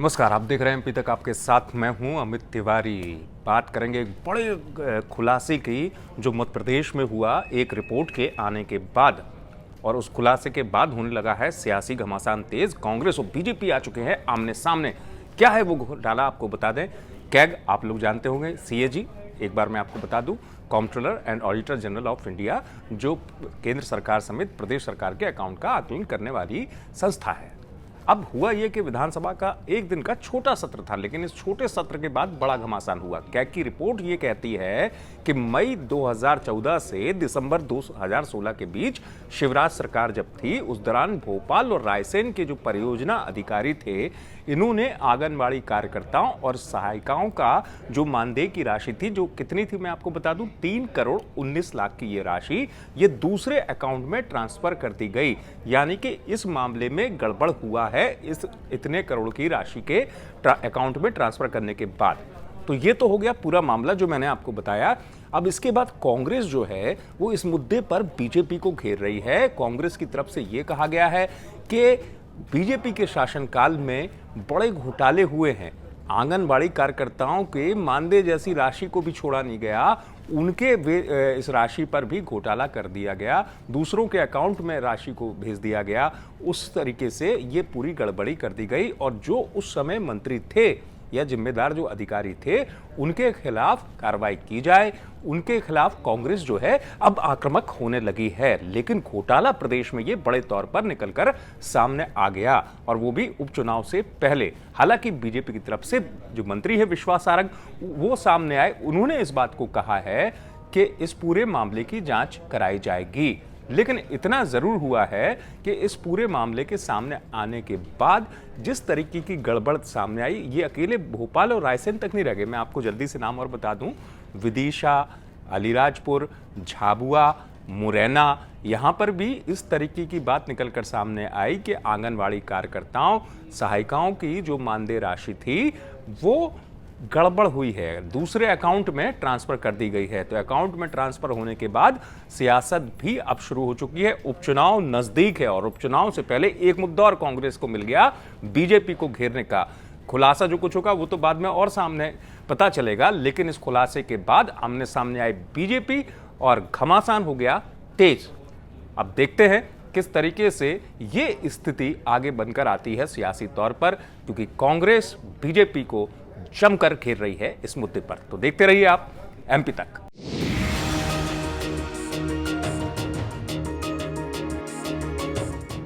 नमस्कार, आप देख रहे हैं एमपी तक। आपके साथ मैं हूं अमित तिवारी। बात करेंगे एक बड़े खुलासे की जो मध्य प्रदेश में हुआ एक रिपोर्ट के आने के बाद, और उस खुलासे के बाद होने लगा है सियासी घमासान तेज। कांग्रेस और बीजेपी आ चुके हैं आमने सामने। क्या है वो घोटाला, आपको बता दें। कैग आप लोग जानते होंगे, सीएजी एक बार मैं आपको बता दूं, comptroller and auditor general of India, जो केंद्र सरकार समेत प्रदेश सरकार के अकाउंट का आकलन करने वाली संस्था है। अब हुआ ये कि विधानसभा का एक दिन का छोटा सत्र था, लेकिन इस छोटे सत्र के बाद बड़ा घमासान हुआ। कैग की रिपोर्ट ये कहती है कि मई 2014 से दिसंबर 2016 के बीच शिवराज सरकार जब थी, उस दौरान भोपाल और रायसेन के जो परियोजना अधिकारी थे, इन्होंने आंगनबाड़ी कार्यकर्ताओं और सहायिकाओं का जो मानदेय की राशि थी, जो कितनी थी मैं आपको बता दूं, 3 करोड़ 19 लाख की ये राशि ये दूसरे अकाउंट में ट्रांसफर कर दी गई। यानी कि इस मामले में गड़बड़ हुआ है इस इतने करोड़ की राशि के अकाउंट में ट्रांसफर करने के बाद। तो ये तो हो गया पूरा मामला जो मैंने आपको बताया। अब इसके बाद कांग्रेस जो है वो इस मुद्दे पर बीजेपी को घेर रही है। कांग्रेस की तरफ से ये कहा गया है कि बीजेपी के शासनकाल में बड़े घोटाले हुए हैं। आंगनबाड़ी कार्यकर्ताओं के मानदेय जैसी राशि को भी छोड़ा नहीं गया, उनके इस राशि पर भी घोटाला कर दिया गया, दूसरों के अकाउंट में राशि को भेज दिया गया। उस तरीके से ये पूरी गड़बड़ी कर दी गई, और जो उस समय मंत्री थे या जिम्मेदार जो अधिकारी थे, उनके खिलाफ कार्रवाई की जाए। उनके खिलाफ कांग्रेस जो है अब आक्रामक होने लगी है। लेकिन घोटाला प्रदेश में ये बड़े तौर पर निकलकर सामने आ गया, और वो भी उपचुनाव से पहले। हालांकि बीजेपी की तरफ से जो मंत्री है विश्वास सारंग, वो सामने आए, उन्होंने इस बात को कहा है कि इस पूरे मामले की जांच कराई जाएगी। लेकिन इतना जरूर हुआ है कि इस पूरे मामले के सामने आने के बाद जिस तरीके की गड़बड़ सामने आई, ये अकेले भोपाल और रायसेन तक नहीं रह गए। मैं आपको जल्दी से नाम और बता दूं, विदिशा, अलीराजपुर, झाबुआ, मुरैना, यहां पर भी इस तरीके की बात निकलकर सामने आई कि आंगनवाड़ी कार्यकर्ताओं, सहायिकाओं की जो मानदेय राशि थी वो गड़बड़ हुई है, दूसरे अकाउंट में ट्रांसफर कर दी गई है। तो अकाउंट में ट्रांसफर होने के बाद सियासत भी अब शुरू हो चुकी है। उपचुनाव नजदीक है, और उपचुनाव से पहले एक मुद्दा और कांग्रेस को मिल गया, बीजेपी को घेरने का। खुलासा जो कुछ होगा वो तो बाद में और सामने पता चलेगा, लेकिन इस खुलासे के बाद आमने सामने आए बीजेपी और घमासान हो गया तेज। अब देखते हैं किस तरीके से ये स्थिति आगे बनकर आती है सियासी तौर पर, क्योंकि कांग्रेस बीजेपी को जमकर घेर रही है इस मुद्दे पर। तो देखते रहिए आप एमपी तक।